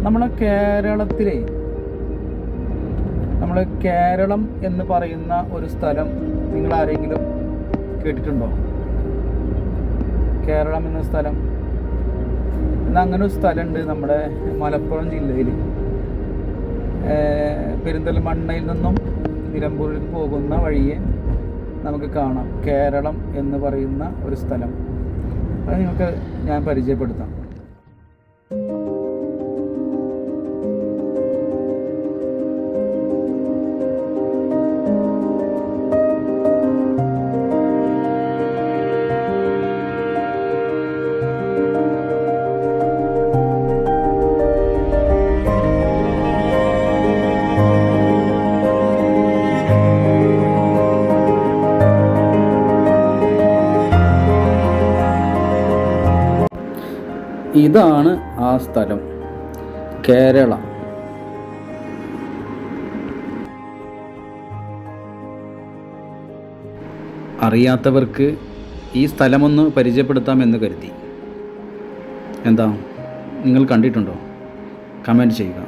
നമ്മളെ കേരളത്തിലെ കേരളം എന്ന് പറയുന്ന ഒരു സ്ഥലം നിങ്ങൾ ആരെങ്കിലും കേട്ടിട്ടുണ്ടോ? കേരളം എന്ന സ്ഥലം. എന്നാൽ അങ്ങനെ ഒരു സ്ഥലമുണ്ട് നമ്മുടെ മലപ്പുറം ജില്ലയിൽ. പെരിന്തൽമണ്ണയിൽ നിന്നും നിലമ്പൂരിലേക്ക് പോകുന്ന വഴിയെ നമുക്ക് കാണാം കേരളം എന്ന് പറയുന്ന ഒരു സ്ഥലം. അത് നിങ്ങൾക്ക് ഞാൻ പരിചയപ്പെടുത്താം. ഇതാണ് ആ സ്ഥലം, കേരള. അറിയാത്തവർക്ക് ഈ സ്ഥലമൊന്ന് പരിചയപ്പെടുത്താമെന്ന് കരുതി. എന്താ, നിങ്ങൾ കണ്ടിട്ടുണ്ടോ? കമൻറ്റ് ചെയ്യുക.